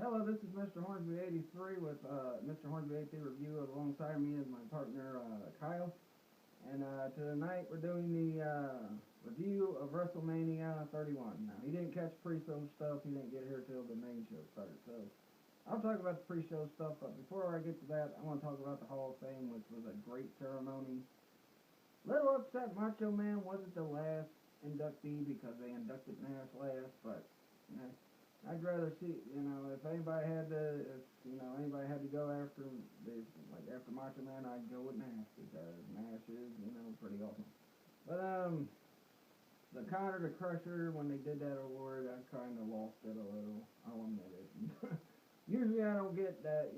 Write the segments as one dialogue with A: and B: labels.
A: Hello, this is Mr. Hornsby83 with Mr. Hornsby83 Review. Alongside me is my partner Kyle. And tonight we're doing the review of WrestleMania 31. Now, he didn't catch pre-show stuff. He didn't get here till the main show started. So I'll talk about the pre-show stuff. But before I get to that, I want to talk about the Hall of Fame, which was a great ceremony. Little upset Macho Man wasn't the last inductee because they inducted Nash last, but you know, I'd rather see, if anybody had to, anybody had to go after after Macho Man, I'd go with Nash because Nash is, pretty awesome. But the Connor the Crusher, when they did that award, I kind of lost it a little. I'll admit it. Usually I don't get that,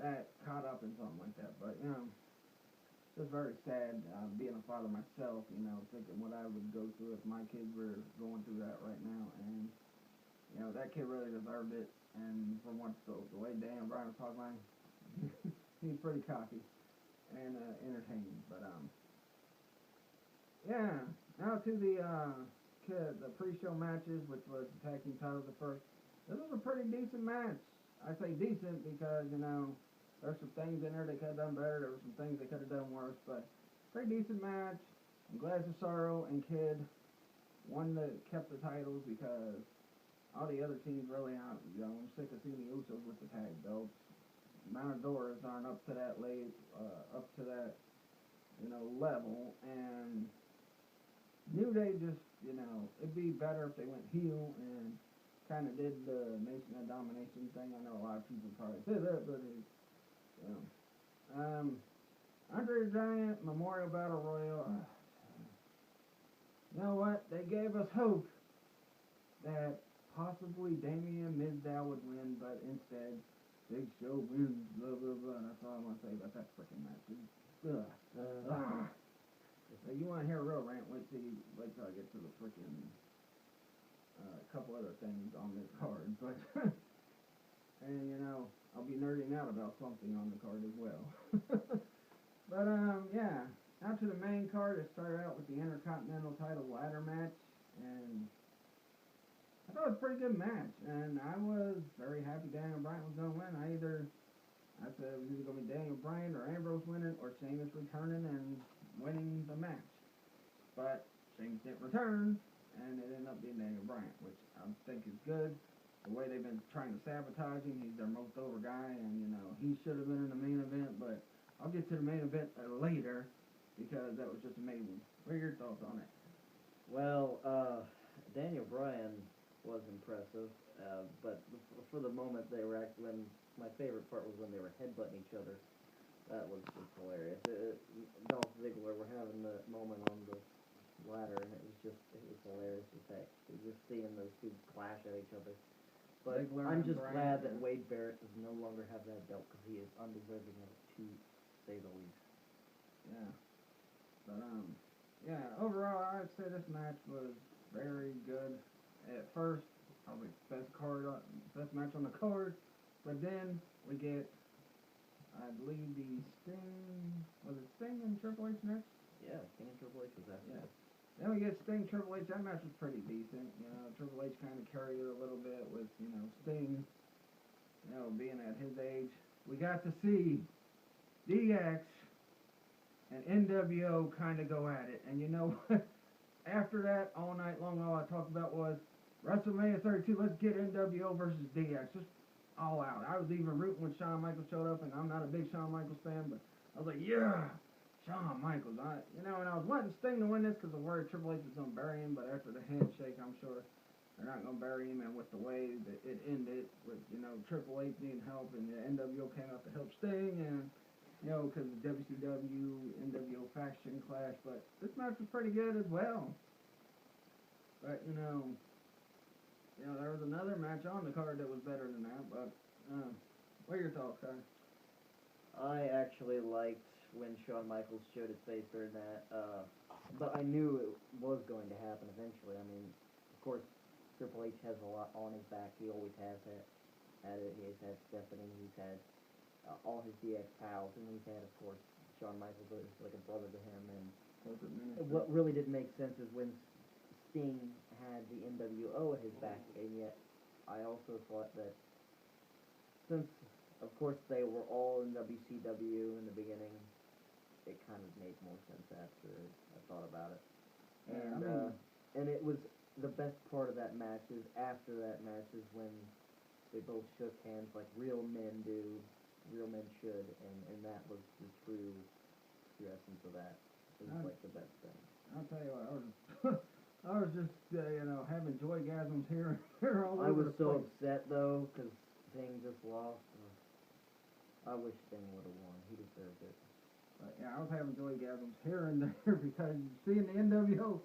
A: that caught up in something like that, but it's just very sad being a father myself, thinking what I would go through if my kids were going through that right now, and that kid really deserved it. And from what the way Daniel Bryan was talking about him, he's pretty cocky and entertaining. But yeah. Now to the pre-show matches, which was the tag team titles at first. This was a pretty decent match. I say decent because there's some things in there they could have done better. There were some things they could have done worse, but pretty decent match. I'm glad Cesaro and Kid won kept the titles because all the other teams really aren't. I'm sick of seeing the Usos with the tag belts. Matadors aren't up to that level, and New Day just, it'd be better if they went heel and kind of did the Nation of Domination thing. I know a lot of people probably say that, but Andre the Giant Memorial Battle Royal. You know what? They gave us hope that possibly Damien Mizdow would win, but instead, Big Show wins, blah, blah, blah. That's all I want to say about that freaking match. So you want to hear a real rant, wait till I get to the freaking couple other things on this card. But, and I'll be nerding out about something on the card as well. But, yeah. Now to the main card, it started out with the Intercontinental title ladder match, and I thought it was a pretty good match, and I was very happy Daniel Bryan was going to win. I said it was either going to be Daniel Bryan or Ambrose winning, or Sheamus returning and winning the match. But Sheamus didn't return, and it ended up being Daniel Bryan, which I think is good. The way they've been trying to sabotage him, he's their most over guy, and he should have been in the main event, but I'll get to the main event later because that was just amazing. What are your thoughts on it?
B: Well, Daniel Bryan was impressive, but for the moment they were when my favorite part was when they were headbutting each other. That was just hilarious. Dolph Ziggler were having the moment on the ladder, and it was hilarious. Just seeing those two clash at each other. But
A: Ziggler
B: I'm just
A: Bryan,
B: glad that Wade Barrett does no longer have that belt because he is undeserving of it, to say the least.
A: Yeah. But yeah. Overall, I'd say this match was very good. At first, probably best match on the card, but then we get, I believe, the Sting. Was it Sting and Triple H next?
B: Yeah, Sting and Triple H was after that.
A: Then we get Sting Triple H. That match was pretty decent. Triple H kind of carried it a little bit with Sting, being at his age. We got to see DX and NWO kind of go at it, and you know what? After that, all night long, all I talked about was WrestleMania 32, let's get NWO versus DX, just all out. I was even rooting when Shawn Michaels showed up, and I'm not a big Shawn Michaels fan, but I was like, yeah, Shawn Michaels. And I was wanting Sting to win this because I'm worried Triple H was going to bury him, but after the handshake, I'm sure they're not going to bury him, and with the way that it ended, with, Triple H needing help, and the NWO came out to help Sting, and because of the WCW, NWO faction clash, but this match was pretty good as well. But, there was another match on the card that was better than that, but, what are your thoughts, Kai?
B: I actually liked when Shawn Michaels showed his face during that, but I knew it was going to happen eventually. I mean, of course, Triple H has a lot on his back. He always has had it. He has had Stephanie. He's had all his DX pals, and he's had, of course, Shawn Michaels is like a brother to him. And what really didn't make sense is when Sting had the NWO at his back, and yet I also thought that since, of course, they were all in WCW in the beginning, it kind of made more sense after I thought about it.
A: Yeah,
B: And
A: I mean,
B: and it was the best part of that match is after that match is when they both shook hands like real men do, real men should, and that was the true essence of that. It was like the best thing.
A: I'll tell you what, I was just, having joygasms here, all
B: I
A: over
B: was
A: the
B: so
A: place.
B: upset though, 'cause Sting just lost. I wish Sting would have won. He deserved it.
A: But yeah, I was having joygasms here and there because seeing the NWO,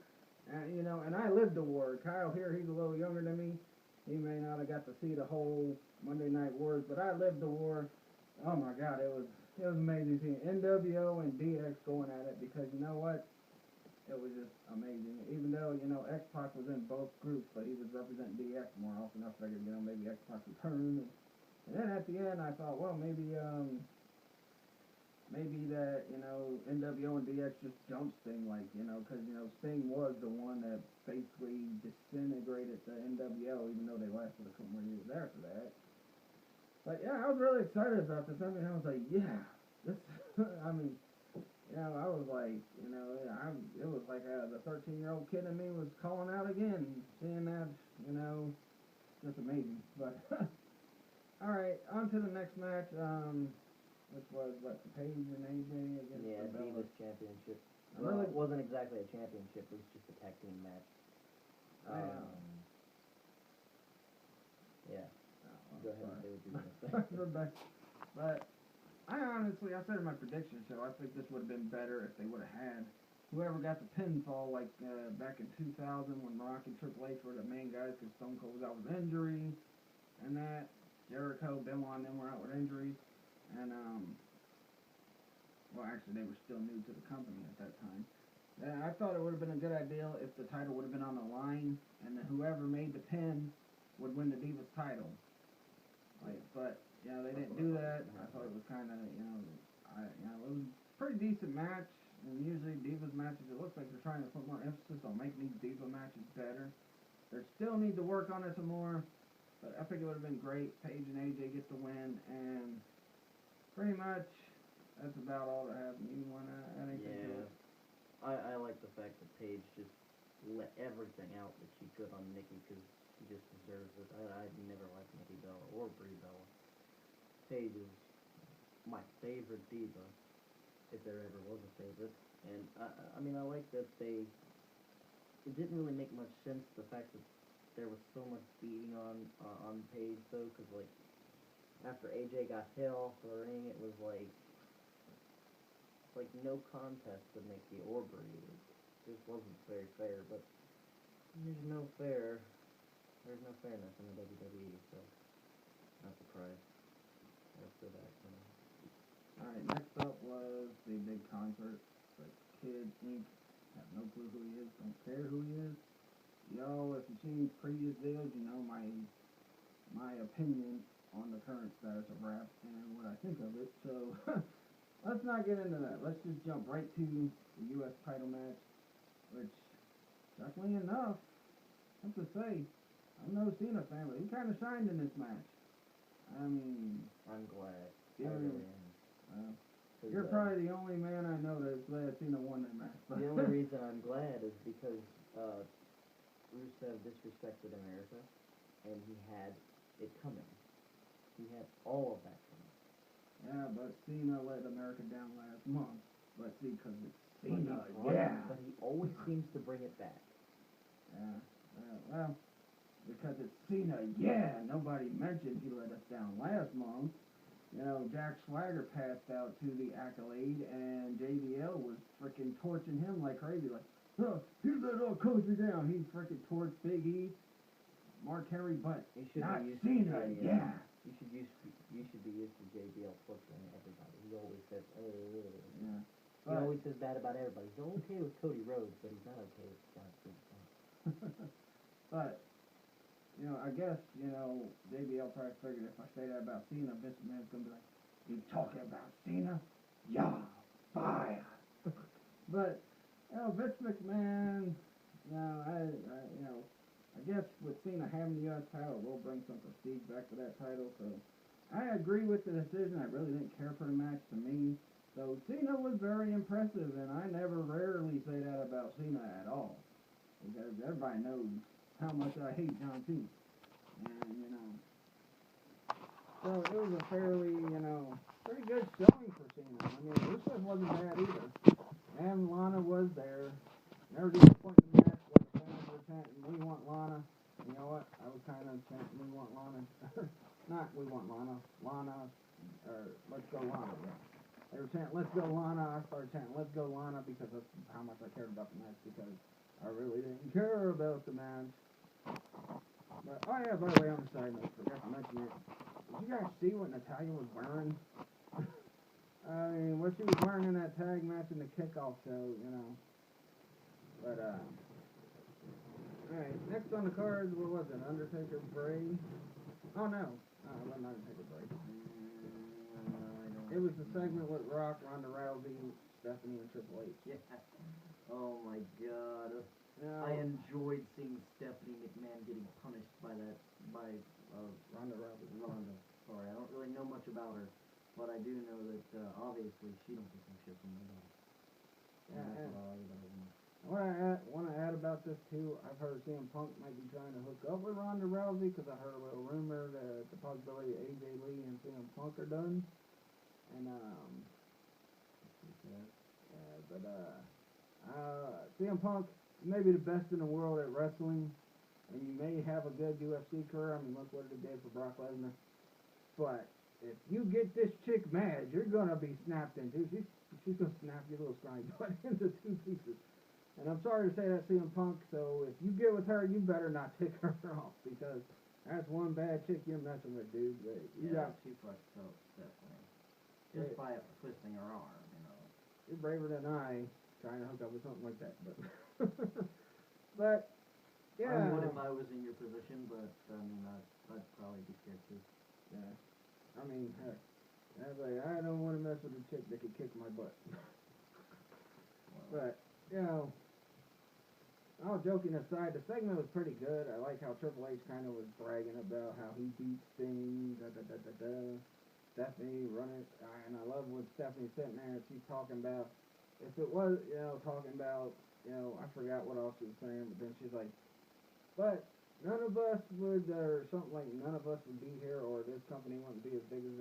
A: and I lived the war. Kyle here, he's a little younger than me. He may not have got to see the whole Monday Night Wars, but I lived the war. Oh my God, it was amazing seeing NWO and DX going at it because you know what? It was just amazing. Even though, X-Pac was in both groups, but he was representing DX more often. I figured, maybe X-Pac would turn. And then at the end, I thought, well, maybe that, NWO and DX just jumped Sting, like, because, Sting was the one that basically disintegrated the NWO, even though they lasted a couple more years after that. But yeah, I was really excited about this. I mean, I was like, yeah, this, I mean, I was like, it was like the 13-year-old kid in me was calling out again, seeing that, just amazing. But, alright, on to the next match, which was, Paige and AJ against
B: Yeah,
A: the Bellas.
B: Divas Championship.
A: I
B: Well,
A: really-
B: it wasn't exactly a championship. It was just a tag team match. Yeah. Go ahead and say what you were gonna say.
A: But I said in my prediction show, I think this would have been better if they would have had whoever got the pinfall, like back in 2000 when Rock and Triple H were the main guys because Stone Cold was out with injury, and that Jericho, Benoit, and them were out with injuries, and well, actually they were still new to the company at that time. And I thought it would have been a good idea if the title would have been on the line, and then whoever made the pin would win the Divas title. But they didn't do that. I thought it was kind of, it was a pretty decent match. And usually Divas matches, it looks like they're trying to put more emphasis on making these Diva matches better. They still need to work on it some more, but I think it would have been great. Paige and AJ get the win, and pretty much that's about all that happened. You want to add anything to it?
B: I like the fact that Paige just let everything out that she could on Nikki because she just deserves it. I never liked Nikki Bella or Brie Bella. Paige is my favorite diva, if there ever was a favorite. And I mean, I like that it didn't really make much sense, the fact that there was so much beating on Paige though, because like after AJ got hit off the ring, it was like no contest to Nikki or Brie. It just wasn't very fair, but there's no fairness in the WWE, so not surprised. That's good acting.
A: Alright, next up was the big concert. But Kid Inc. Have no clue who he is, don't care who he is. If you've seen previous videos, you know my opinion on the current status of rap and what I think of it. So let's not get into that. Let's just jump right to the U.S. title match, which, shockingly enough, I have to say, I'm no Cena fan, but he kind of shined in this match. I mean,
B: I'm glad.
A: Yeah,
B: I really am.
A: You're probably the only man I know that's glad Cena won that match.
B: The only reason I'm glad is because Rusev disrespected America, and he had it coming. He had all of that coming.
A: Yeah, but Cena let America down last month. But see, because it's
B: But
A: Cena,
B: But he always seems to bring it back.
A: Yeah, well, because it's Cena, nobody mentioned he let us down last month. Jack Swagger passed out to the Accolade, and JBL was freaking torching him like crazy, like, oh, he let our country down. He freaking torched Big E, Mark Henry, but not Cena,
B: You should be used to JBL torturing everybody. He always says,
A: Yeah.
B: He always says bad about everybody. He's okay with Cody Rhodes, but he's not okay with John Cena.
A: But I guess, JBL probably figured if I say that about Cena, Vince McMahon's gonna be like, you talking about Cena? Yeah, fire. But, Vince McMahon, I guess with Cena having the U.S. title, will bring some prestige back to that title. So I agree with the decision. I really didn't care for the match to me. So Cena was very impressive, and I never rarely say that about Cena at all. Because everybody knows how much I hate John Cena. And, so it was a fairly, pretty good showing for Cena. I mean, Rusev wasn't bad either. And Lana was there. Never disappointed in the match when the fans were chanting, "We want Lana." You know what? I was kind of chanting, "We want Lana." Not "We want Lana." Lana, or "Let's go Lana." Yeah. They were chanting, "Let's go Lana." I started chanting, "Let's go Lana," because that's how much I cared about the match, because I really didn't care about the match. But, oh yeah, by the way, on the side note, forgot to mention it. Did you guys see what Natalya was wearing? I mean, what she was wearing in that tag match in the kickoff show, But, alright, next on the card, what was it? Undertaker Bray? Oh, no. Oh, it wasn't Undertaker Bray. It was the segment with Rock, Ronda Rousey, Stephanie, and Triple H.
B: Yeah. Oh my God.
A: Now,
B: I enjoyed seeing Stephanie McMahon getting punished by
A: Ronda Rousey.
B: Ronda. Sorry, I don't really know much about her, but I do know that obviously she don't get some shit from me at all.
A: Yeah,
B: That's what I like about her.
A: What I want to add about this too, I've heard CM Punk might be trying to hook up with Ronda Rousey, because I heard a little rumor that the possibility of AJ Lee and CM Punk are done. And CM Punk may be the best in the world at wrestling, and you may have a good UFC career. I mean, look what it did for Brock Lesnar. But if you get this chick mad, you're gonna be snapped into. She's gonna snap your little scrawny butt into two pieces. And I'm sorry to say that, CM Punk. So if you get with her, you better not take her off, because that's one bad chick you're messing with, dude. But you got
B: she fucked up Stephanie. Just by twisting her arm,
A: You're braver than I trying to hook up with something like that, but but yeah.
B: I would if I was in your position, but I mean, I'd probably be scared too.
A: Yeah. I mean, heck, I don't want to mess with a chick that could kick my butt. But all joking aside, the segment was pretty good. I like how Triple H kind of was bragging about how he beats things, Stephanie running, and I love when Stephanie's sitting there and she's talking about, if it was, talking about, I forgot what else she was saying, but then she's like, but none of us would, or something like, none of us would be here, or this company wouldn't be as big as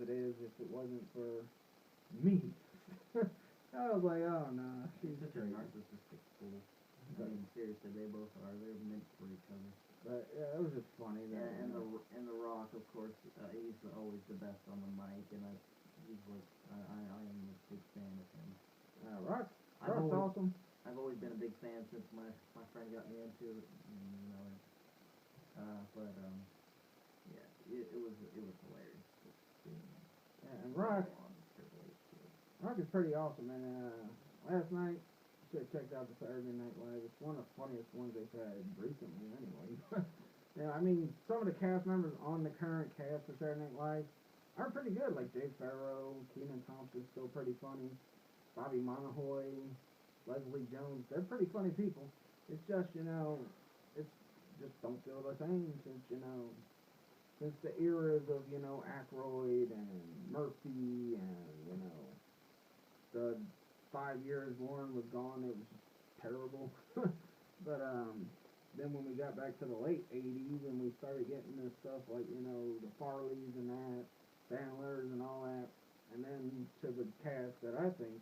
A: it is if it wasn't for me. I was like, oh no,
B: She's such a narcissistic fool. I mean, seriously, they both are. They're meant for each other.
A: But yeah, it was just funny.
B: And the Rock, of course, he's always the best on the mic, and I am a big fan of him.
A: Rock's awesome.
B: I've always been a big fan since my friend got me into it. Yeah, it was hilarious.
A: Yeah, and Rock is pretty awesome. And last night, should have checked out the Saturday Night Live. It's one of the funniest ones they've had recently, anyway. I mean, some of the cast members on the current cast for Saturday Night Live are pretty good, like Dave Farrow, Kenan Thompson's still pretty funny, Bobby Monahoy, Leslie Jones. They're pretty funny people. It's just, it's just don't feel the same since the eras of, Aykroyd and Murphy and, the 5 years Warren was gone, it was just terrible. But then when we got back to the late 80s and we started getting this stuff like, the Farleys and that, Sandlers and all that, and then to the cast that I think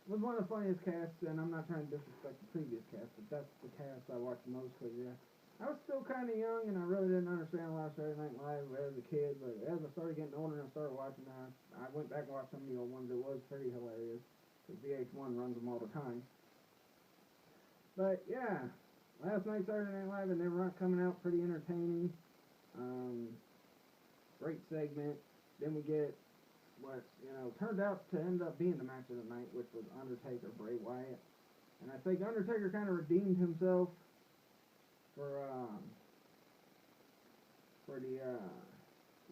A: was one of the funniest casts, and I'm not trying to disrespect the previous cast, but that's the cast I watched the most, because I was still kind of young and I really didn't understand a lot of Saturday Night Live as a kid, but as I started getting older and I started watching that, I went back and watched some of the old ones. It was pretty hilarious. VH1 runs them all the time. But yeah, last night Saturday Night Live, and they were coming out pretty entertaining. Great segment. Then we get what turned out to end up being the match of the night, which was Undertaker Bray Wyatt. And I think Undertaker kind of redeemed himself for the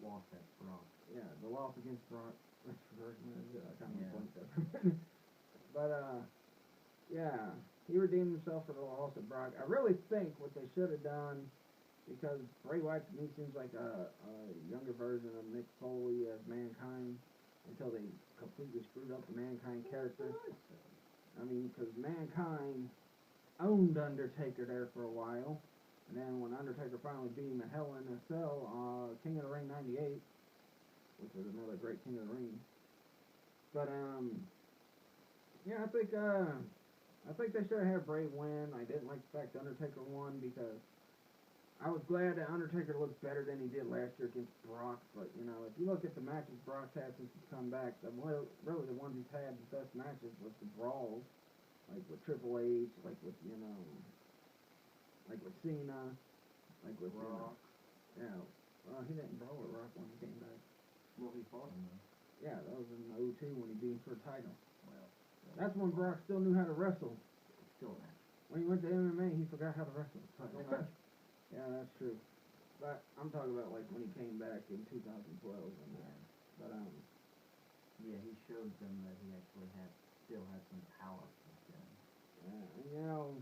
B: loss at Brock.
A: Yeah, the loss against Brock. I kind of blanked there for a minute. But yeah, he redeemed himself for the loss of Brock. I really think what they should have done, because Bray Wyatt to me seems like a younger version of Mick Foley as Mankind, until they completely screwed up the Mankind character. I mean, because Mankind owned Undertaker there for a while, and then when Undertaker finally beat him at Hell in a Cell, King of the Ring '98, which was another great King of the Ring. But yeah, I think they should have had Bray win. I didn't like the fact Undertaker won because I was glad that Undertaker looked better than he did last year against Brock. But you know, if you look at the matches Brock's had since he's come back, really the ones he's had the best matches was the brawls, like with Triple H, like with like with Cena, like with
B: Rock.
A: Yeah, well, he didn't brawl with Rock when he came back.
B: Well, he fought him though.
A: Yeah, that was in '02 when he beat him for a title.
B: Well,
A: That's when Brock still knew how to wrestle.
B: still not.
A: When he went to MMA, he forgot how to wrestle.
B: Still not.
A: Yeah, that's true. But I'm talking about like when he came back in 2012 and that. But
B: Yeah, he showed them that he actually still had some power.
A: yeah, and, you know,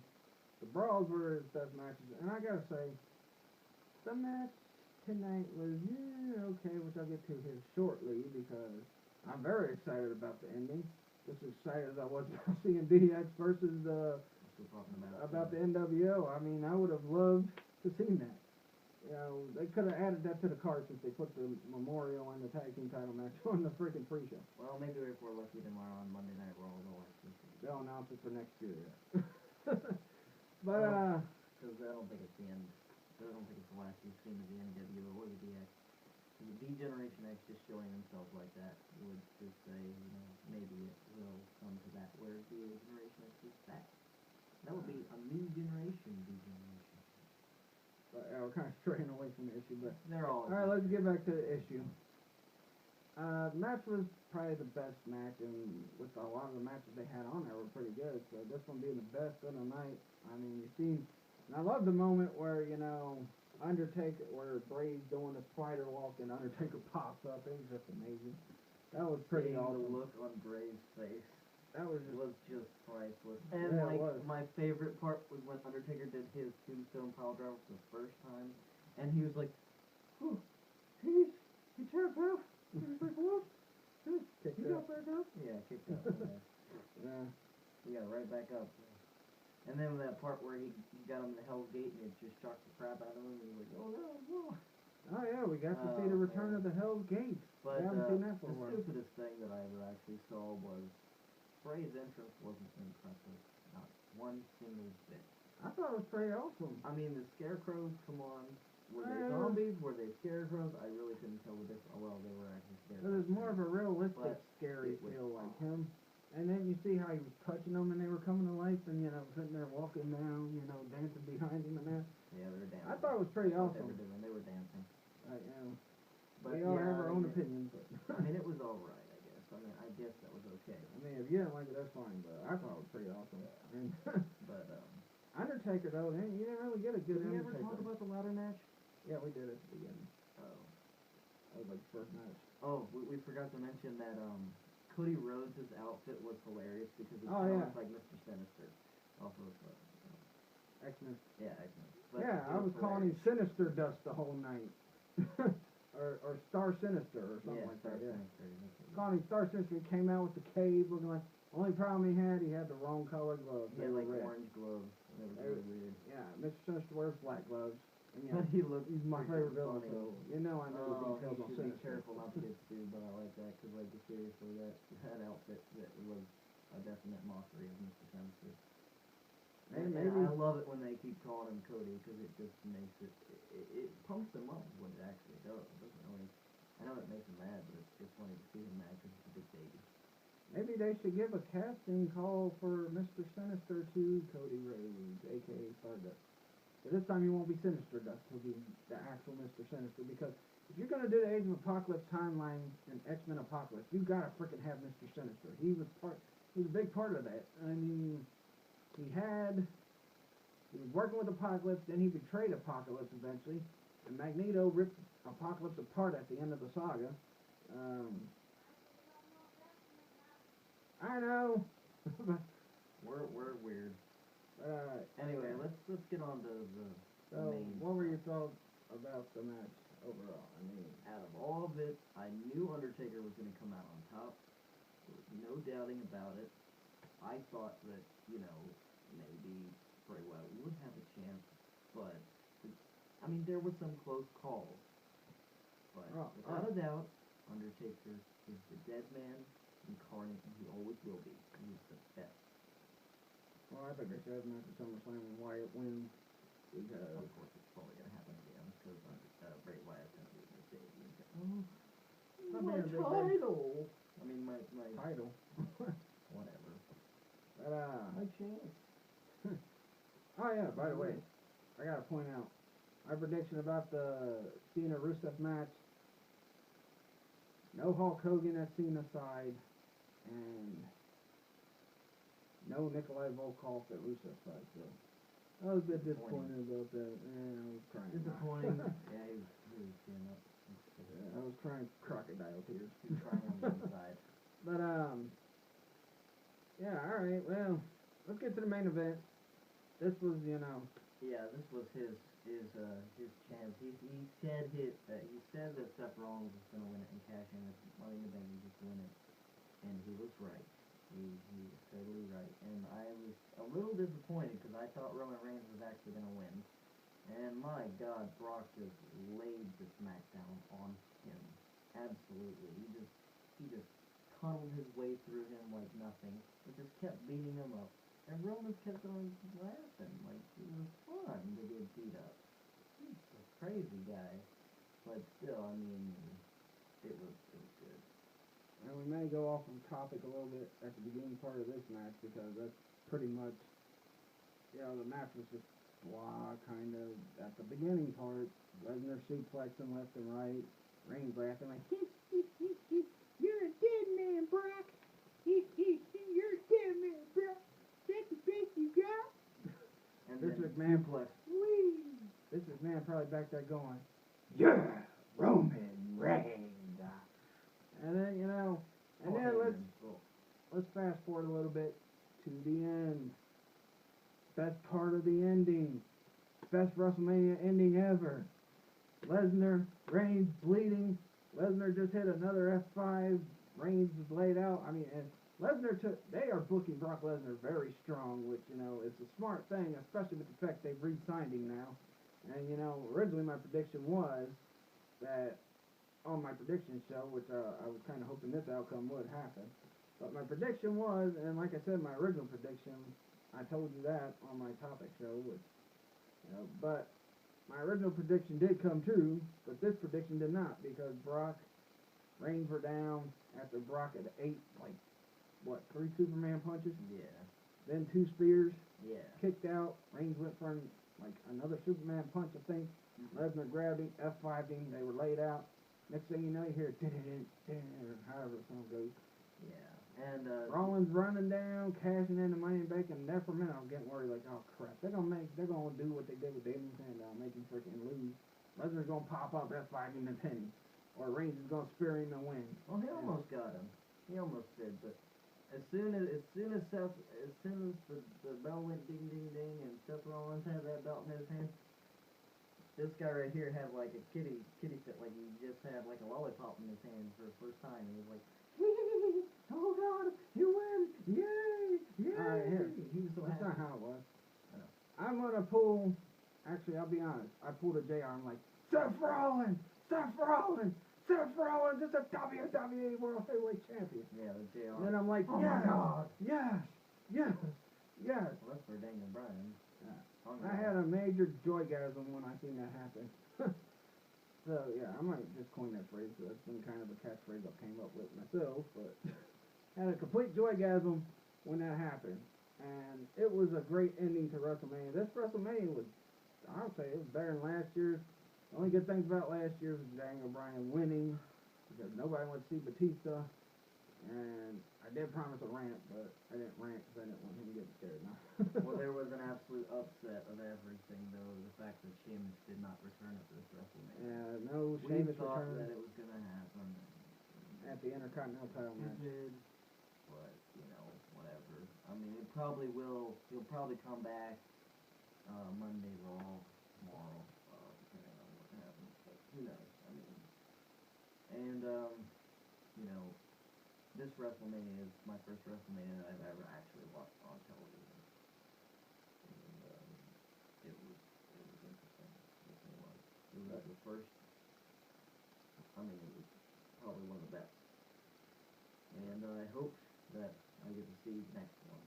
A: the brawls were his best matches, and I gotta say, the match tonight was okay, which I'll get to here shortly because I'm very excited about the ending. Just as excited as I was about seeing DX versus
B: Still talking
A: about the NWO. I mean, I would have loved to see that. You know, they could have added that to the card since they put the Memorial and the tag team title match on the freaking pre-show.
B: Well, maybe if we're lucky tomorrow on Monday Night Raw,
A: They'll announce it for next year. Yeah. But
B: because I don't think it's the end. I don't think it's the last you've seen of the NWO or the DX. The D-Generation X just showing themselves like that would just say, you know, maybe it will come to that where the Generation X is back. That would be a new generation D-Generation.
A: But we're kind of straying away from the issue. But
B: They're all
A: right, let's get back to the issue. The match was probably the best match, and with a lot of the matches they had on there were pretty good. So this one being the best of the night. I mean, you see, and I love the moment where Undertaker, where Bray's doing a spider walk and Undertaker pops up. It was just amazing. That was pretty awesome.
B: The look on Bray's face.
A: That was
B: just priceless. And
A: yeah,
B: my favorite part was when Undertaker did his tombstone pile driver for the first time, and he was like, "Whew, he tapped out." He was like, "What?
A: Kicked
B: He got back up?" Yeah, kicked out.
A: Yeah.
B: He got right back up. And then that part where he got him in the Hell's Gate and it just shocked the crap out of him, and he was like, "Oh no, no."
A: Oh yeah, we got to see the return of the Hell's Gate.
B: But
A: we haven't seen that for a while.
B: The stupidest thing that I ever actually saw was Bray's entrance wasn't impressive, not one single bit.
A: I thought it was pretty awesome.
B: I mean, the scarecrows, come on. Were they zombies? Were they scarecrows? I really couldn't tell the difference. Well, they were actually scarecrows.
A: It was more of a realistic, scary feel like him. And then you see how he was touching them and they were coming to life and, sitting there walking down, dancing behind him and that.
B: Yeah, they were dancing.
A: I thought it was pretty awesome.
B: What they were doing. They were dancing.
A: But we all have our own opinions. But
B: I mean, it was alright, I guess. I mean, I guess that was okay.
A: I mean, if you didn't like it, that's fine, but I thought it was pretty awesome.
B: Yeah.
A: And
B: But,
A: Undertaker, though, you didn't really get a good
B: did we
A: Undertaker.
B: ever talk about the ladder match?
A: Yeah, we did at the beginning.
B: Oh.
A: That was like the first match.
B: Oh, we forgot to mention that, Cody Rhodes' outfit was hilarious because it
A: yeah.
B: sounds like Mr. Sinister off of,
A: X-Men.
B: Yeah, X-Men.
A: Yeah, I was calling him Sinister Dust the whole night. or Star Sinister or something like that. Yeah. Calling him Star Sinister. He came out with the cave looking like. Only problem he had the wrong color gloves.
B: He had like orange gloves. That was really weird.
A: Yeah, Mr. Sinister wears black gloves. And,
B: But he's
A: my favorite villain.
B: funny.
A: So I know the details on
B: you should
A: Sinister.
B: be careful not to get sued, but I like that because like seriously that outfit that was a definite mockery of Mr. Sinister. And I love it when they keep calling him Cody because it just makes it pumps him up is what it actually does. It doesn't really. I know it makes him mad, but it's just funny to see him mad because he's a big baby. Maybe
A: they should give a casting call for Mr. Sinister to Cody Rhodes, a.k.a. Stardust. But this time he won't be Sinister Dust. He'll be the actual Mr. Sinister because if you're going to do the Age of Apocalypse timeline and X-Men Apocalypse, you got to freaking have Mr. Sinister. He was a big part of that. I mean, he was working with Apocalypse, then he betrayed Apocalypse eventually, and Magneto ripped Apocalypse apart at the end of the saga. I know.
B: We're weird. Anyway, let's get on to the
A: So,
B: main.
A: what were your thoughts about the match overall? I mean,
B: Out of all of it, I knew Undertaker was going to come out on top. There was no doubting about it. I thought that, maybe Bray Wyatt would have a chance, but, I mean, there were some close calls. But without a doubt, Undertaker is the dead man incarnate, and he always will be. He's the best.
A: well, I think they should have match at SummerSlam and Wyatt wins. Because,
B: Of course, it's probably going to happen again, because Bray Wyatt's going to be the baby. Oh, my
A: Not being a big
B: title! I mean, my
A: title.
B: whatever.
A: But,
B: My chance.
A: oh yeah, by the way, I gotta point out, my prediction about the Cena-Rusev match, no Hulk Hogan at Cena's side, and no Nikolai Volkov at Rusev's side, so I was a bit disappointed about that. I was crying.
B: Disappointing. Yeah, he was tearing up.
A: I was crying crocodile tears.
B: He was crying on the inside.
A: But, yeah, alright, well, let's get to the main event. This was,
B: Yeah, this was his chance. He said that Seth Rollins was going to win it and cash in with Money in the Bank and just win it, and he was right. He was totally right, and I was a little disappointed because I thought Roman Reigns was actually going to win, and my God, Brock just laid the smackdown on him. Absolutely, he just tunneled his way through him like nothing. He just kept beating him up. And Roman kept on laughing, like it was fun to get beat up. He's a crazy guy, but still, I mean, it was good.
A: and we may go off on topic a little bit at the beginning part of this match, because that's pretty much, the match was just blah, kind of, at the beginning part. Lesnar suplexing left and right, Reigns laughing like, you're a dead man, Brock. You're a dead man, Brock. That's the best you got?
B: And
A: This
B: then
A: McMahon
B: suplex.
A: This McMahon probably back there going, yeah, Roman Reigns. And then, and then let's fast forward a little bit to the end. Best part of the ending. Best WrestleMania ending ever. Lesnar, Reigns bleeding. Lesnar just hit another F5. Reigns is laid out. I mean, and Lesnar they are booking Brock Lesnar very strong, which, is a smart thing, especially with the fact they've re-signed him now. And, originally my prediction was that on my prediction show, which I was kind of hoping this outcome would happen. But my prediction was, and like I said, my original prediction, I told you that on my topic show, which, but my original prediction did come true, but this prediction did not, because Reigns were down after Brock had 8, 3 Superman punches?
B: Yeah.
A: Then 2 spears,
B: Yeah.
A: kicked out, Reigns went for another Superman punch, I think. Lesnar grabbed him, F5'd him, they were laid out. Next thing you know, you hear or however the song goes.
B: Yeah. And
A: Rollins running down, cashing in the Money in the Bank, and there for a minute I was getting worried, like, oh crap, they're gonna do what they did with Damien Sandow, make him freaking lose. Lesnar's gonna pop up, F5 him and pin him. Or Reigns is gonna spear him and win.
B: well, he almost got him. He almost did, but as soon as the bell went ding ding ding and Seth Rollins had that belt in his hand, this guy right here had like a kitty fit, like he just had like a lollipop in his hand for the first time. He was like, oh God, you win! Yay! Yay!
A: Alright, here.
B: He was so
A: That's
B: happy.
A: not how it was.
B: I know.
A: I'm gonna pull, actually I'll be honest, I pulled a JR, I'm like, Seth Rollins is the WWE World Heavyweight Champion.
B: Yeah, the JR.
A: And then I'm like,
B: Oh my God.
A: yes.
B: Well, that's for Daniel Bryan.
A: I had a major joygasm when I seen that happen. So, yeah, I might just coin that phrase, because that's been kind of a catchphrase I came up with myself, but had a complete joygasm when that happened. And it was a great ending to WrestleMania. This WrestleMania was, I would say, it was better than last year's. The only good things about last year was Daniel Bryan winning, because nobody wanted to see Batista. And I did promise a rant, but I didn't rant because I didn't want him to get scared now.
B: Well, there was an absolute upset of everything, though, the fact that Sheamus did not return at this WrestleMania.
A: Yeah, no
B: We
A: Sheamus
B: thought
A: return
B: that it was going to happen.
A: at the Intercontinental title match.
B: Stupid, but, whatever. I mean, it probably will. He'll probably come back Monday Raw tomorrow, depending on what happens. But who knows? I mean, and you know, this WrestleMania is my first WrestleMania that I've ever actually watched on television, and it was interesting. It was. It was the first. I mean, it was probably one of the best, and I hope that I get to see the next one.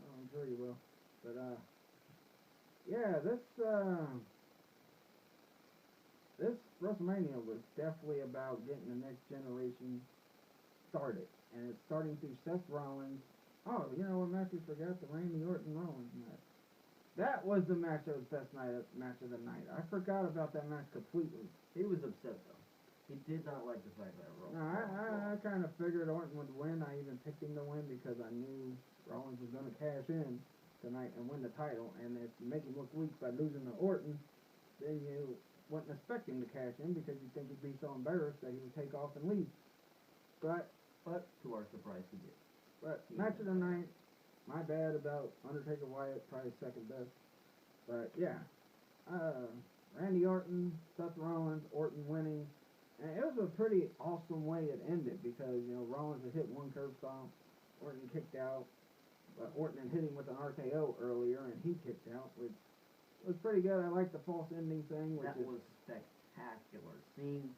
A: Oh, I'm sure you will. But yeah, this WrestleMania was definitely about getting the next generation started, and it's starting through Seth Rollins. Oh, you know what match we forgot? The Randy Orton Rollins match. That was the match that was best match of the night. I forgot about that match completely.
B: He was upset though. He did not like the fact that
A: No, I kind of figured Orton would win. I even picked him to win because I knew Rollins was going to cash in tonight and win the title. And if you make him look weak by losing to Orton, then you wouldn't expect him to cash in because you think he'd be so embarrassed that he would take off and leave. But
B: to our surprise, he did.
A: But match of the night, my bad about Undertaker Wyatt, probably second best. But yeah, Randy Orton, Seth Rollins, Orton winning. And it was a pretty awesome way it ended because, you know, Rollins had hit one curb stomp, Orton kicked out, but Orton had hit him with an RKO earlier and he kicked out, which was pretty good. I liked the false ending thing.
B: That was spectacular. Seeing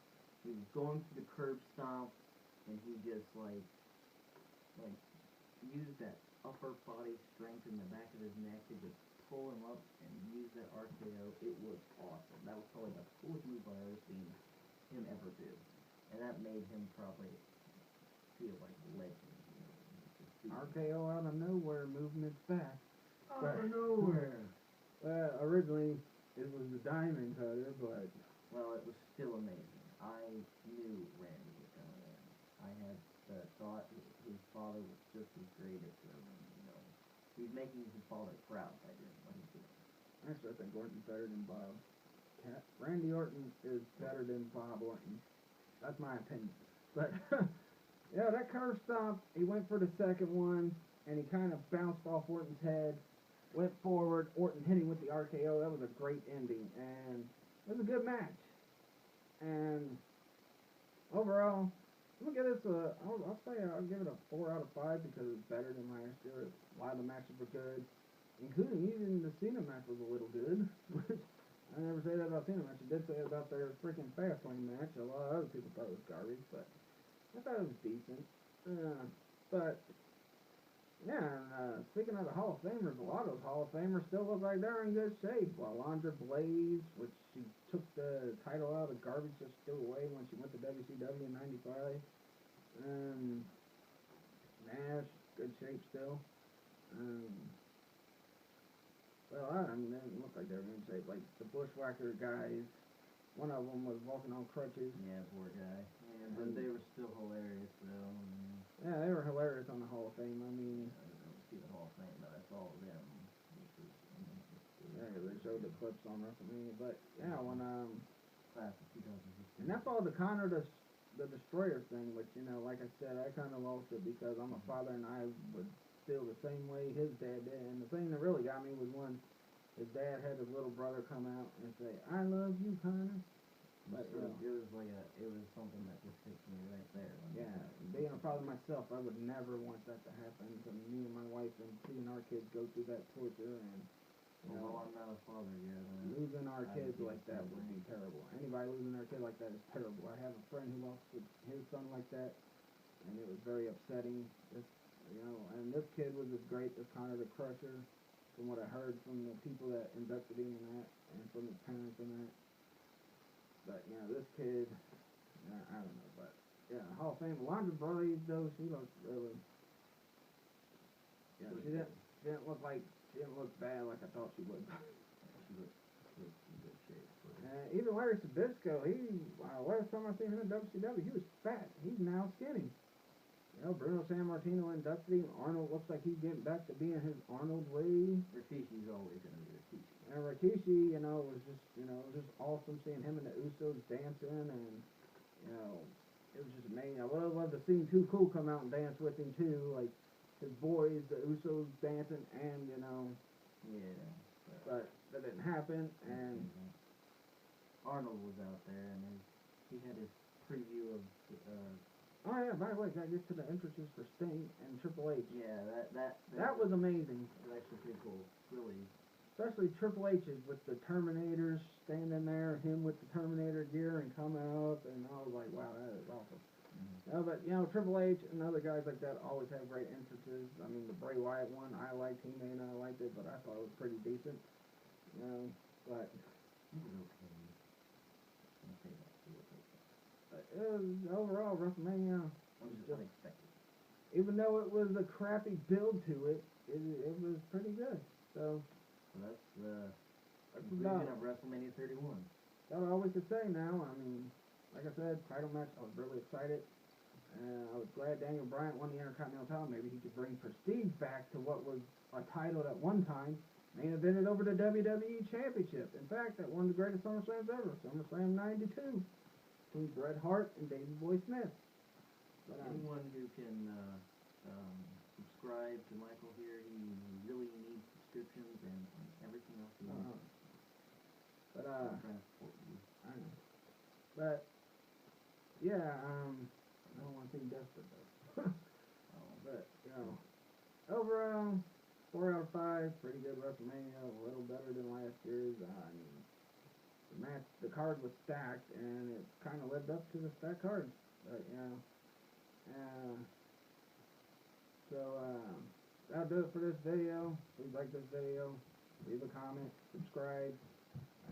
B: he was going through the curb stomp and he just like used that upper body strength in the back of his neck to just pull him up and use that RKO. It was awesome. That was probably the coolest move I've ever seen him ever do, and that made him probably feel like a legend. You know,
A: RKO out of nowhere, movement's back.
B: Out of nowhere.
A: Originally it was the Diamond Cutter, but
B: well, it was still amazing. I knew Randy was gonna win. I had thought his father was just as great as him. You know, he's making his father proud by doing what he's doing.
A: Actually, I think Orton's better than Bob. Randy Orton is better than Bob Orton. That's my opinion. But yeah, that curve stomp, he went for the second one, and he kind of bounced off Orton's head, went forward, Orton hit him with the RKO. That was a great ending, and it was a good match. And overall, I'm gonna give this I'll say I'll give it a 4 out of 5 because it's better than last year. A lot of the matches were good, including even the Cena match was a little good. I never say that about Cena match. I did say it about their freaking Fastlane match. A lot of other people thought it was garbage, but I thought it was decent. But yeah, speaking of the Hall of Famers, a lot of those Hall of Famers still look like they're in good shape. Alondra Blaze, which she took the title out of the garbage just threw away when she went to WCW in '95. Nash, good shape still. Well, I mean, they didn't look like they were in good shape. Like the Bushwhacker guys, one of them was walking on crutches.
B: Yeah, poor guy. Yeah, but they were still hilarious though.
A: Yeah, they were hilarious on the Hall of Fame. I mean,
B: I don't see the Hall of Fame, but I saw them.
A: Yeah, they showed the clips on WrestleMania, but yeah, when
B: class of 2016.
A: and that's all the Connor the Destroyer thing, which you know, like I said, I kind of lost it because I'm a father and I would feel the same way his dad did. And the thing that really got me was when his dad had his little brother come out and say, "I love you, Connor." But
B: so it was something that just hit me right there.
A: Yeah, being a father myself, I would never want that to happen to me and my wife, and seeing our kids go through that torture and.
B: Well, I'm not a father yet.
A: Losing our kids like that would be terrible. Anybody losing their kid like that is terrible. I have a friend who lost his son like that, and it was very upsetting. And this kid was as great as Connor the Crusher, from what I heard from the people that inducted him in that, and from his parents in that. But this kid, I don't know, but yeah, Hall of Fame. Alondra Blaze though, she looked really. Yeah, she didn't look like. She didn't look bad like I thought she would.
B: She looked in good shape.
A: Even Larry Sabisco, last time I seen him in WCW, he was fat. He's now skinny. Bruno Sammartino inducted him. Arnold looks like he's getting back to being his Arnold way.
B: Rikishi's always going to be Rikishi.
A: And Rikishi, was just awesome seeing him and the Usos dancing, and it was just amazing. I would have loved to see Too Cool come out and dance with him too, like his boys, the Usos, dancing, and
B: Yeah.
A: but that didn't happen. And
B: Arnold was out there, and he had his preview of.
A: oh yeah, by the way, gotta get to the entrances for Sting and Triple H.
B: Yeah,
A: That was amazing.
B: was actually pretty cool. Really.
A: Especially Triple H's with the Terminators standing there, him with the Terminator gear and coming up, and I was like, wow, that is awesome. But Triple H and other guys like that always have great entrances. I mean, the Bray Wyatt one, I liked. He may not have liked it, but I thought it was pretty decent. But
B: He was okay. I'll say that. He was okay.
A: it was overall WrestleMania.
B: It was just unexpected.
A: Even though it was a crappy build to it, it was pretty good. So
B: that's the
A: that's
B: conclusion of WrestleMania 31.
A: That's all we could say now. I mean, like I said, title match, I was really excited. I was glad Daniel Bryan won the Intercontinental title. Maybe he could bring prestige back to what was a title at one time. Main evented over the WWE Championship. In fact, that one of the greatest SummerSlams ever. SummerSlam 92. Between Bret Hart and Davey Boy Smith. But,
B: anyone who can subscribe to Michael here, he really needs subscriptions and everything else he wants.
A: But
B: I'm trying to support you.
A: I know. But yeah, I don't want to seem desperate though. But overall, 4 out of 5, pretty good WrestleMania. A little better than last year's. I mean, the card was stacked, and it kind of lived up to the stacked card. But so that'll do it for this video. Please like this video, leave a comment, subscribe,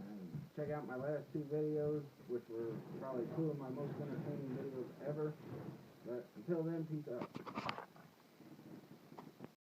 A: and check out my last 2 videos, which were probably 2 of my most entertaining videos ever. But until then, peace out.